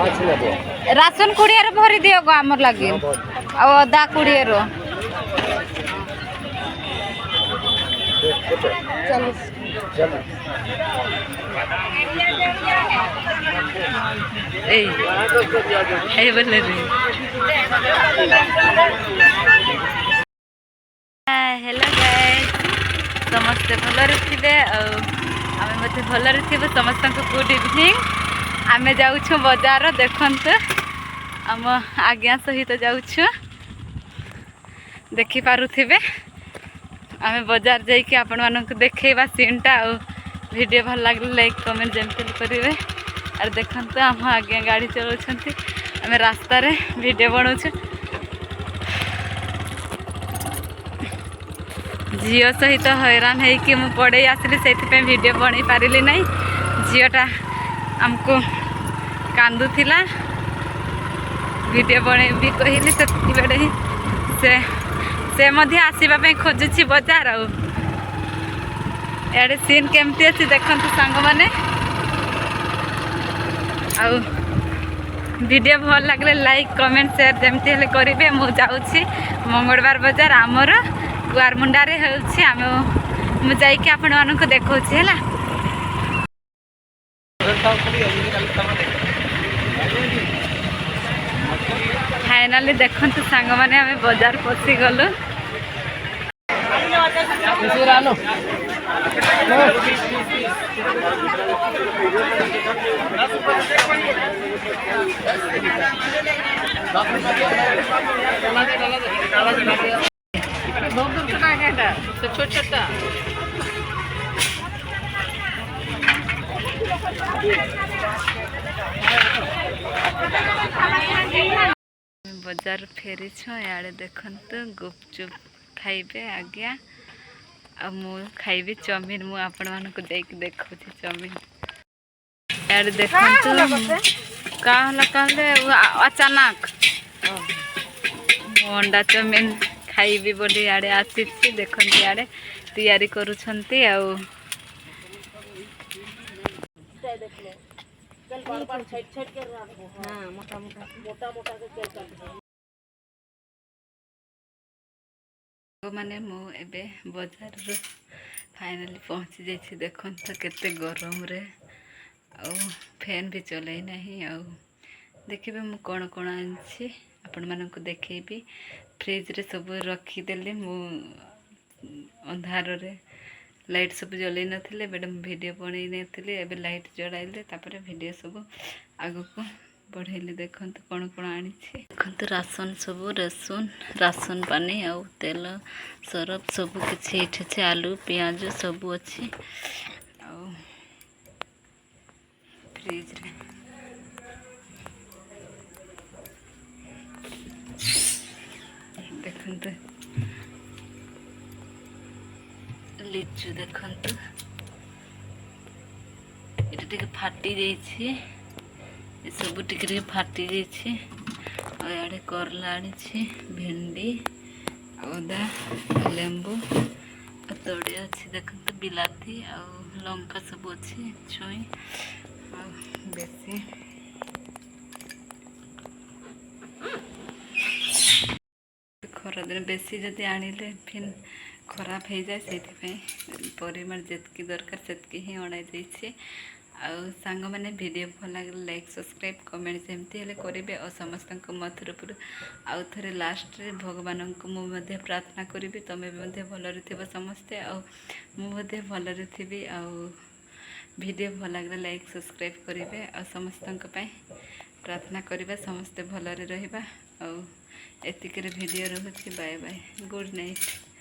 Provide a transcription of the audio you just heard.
Ration 20 भरी दियो गो आमर लगे अदा 20 हेलो गाइस समस्ते भलरे थे आमे मते भलरे थी समस्त गुड इवनिंग आमे जाऊँ बजार देखत आम आज्ञा सहित जाऊँ देखिपे आमे बजार जाइए आपण मानक देखा सीनटा वीडियो भल लगे लाइक कमेंट जमती करेंगे और देखते आम आज्ञा गाड़ी चलाउछंती आमे रास्ता रे वीडियो बनाऊँ झील सहित हैरान है मु पड़े आसली से वीडियो बन पारिली ना झीलटा आमको कांदुला वीडियो बने भी कहली से मध्य आसवाई खोजुची बजार आड़े सीन केमती अच्छी देखते सांग मैंने वीडियो भल लगे लाइक कमेंट शेयर जमती हेल्ले करेंगे मु जाऊँगी मंगलवार बजार आमर कुआरमुंडारे मुझे आपण मानक देखा है फाइनाली देखते सांग मैंने आम बजार पशि गलु छोटा बजार फेरी याड़े देखते गुपचुप खाइबे आज्ञा मु खाइबी चाउमिन मु आपण मानक देखु चाउमिन यार देखते कहले अचानक अंडा चाउमिन खाइबी बोली याड़े आसी देखते याड़े तैयारी करुछंती माने मु एबे बजार फाइनली पहुँची जाइए देखते केते गरम रे फैन भी चलै नहीं देखिए मु कौन कौन आनी आपण मानक देखेबी फ्रिज रे सब रखीदेली मु अंधार रे लाइट सब जलै नथिले मैडम वीडियो बनै नथिले एबे लाइट जड़ाइले तापर वीडियो सब आगु को बढ़ेले देखते कौन कौन आनी देखते राशन सब राशन पानी आ तेल सरफ सब किसी इठे आलू पियाज सब अच्छी फ्रिज रे देखते लिचु देखते ये फाटी जाइए सब टिके फाटी जाइए करला आनी भेंडी अदा लेंबू तड़े अच्छी देखते बिलाती आ लंका सब अच्छी छुई बेसी खरा दिन बेसी जदि आनिले फिर खराब हो जाए से परिमाण जितकी दरकार सेतकी ही अणाई सांग मैंने वीडियो भल लगे लाइक सब्सक्राइब कमेंट जमती हेल्ले करेंगे और समस्त मत तरफ आउ थे लास्ट रे भगवान को मुझे प्रार्थना करी तुम्हें भलरे थी समस्ते मुझे भलरे थी वीडियो भल लगे लाइक सब्सक्राइब करेंगे और समस्त प्रार्थना करवा समस्ते भलरे रहिबा एतिक वीडियो रोचे बाय बाय गुड नाइट।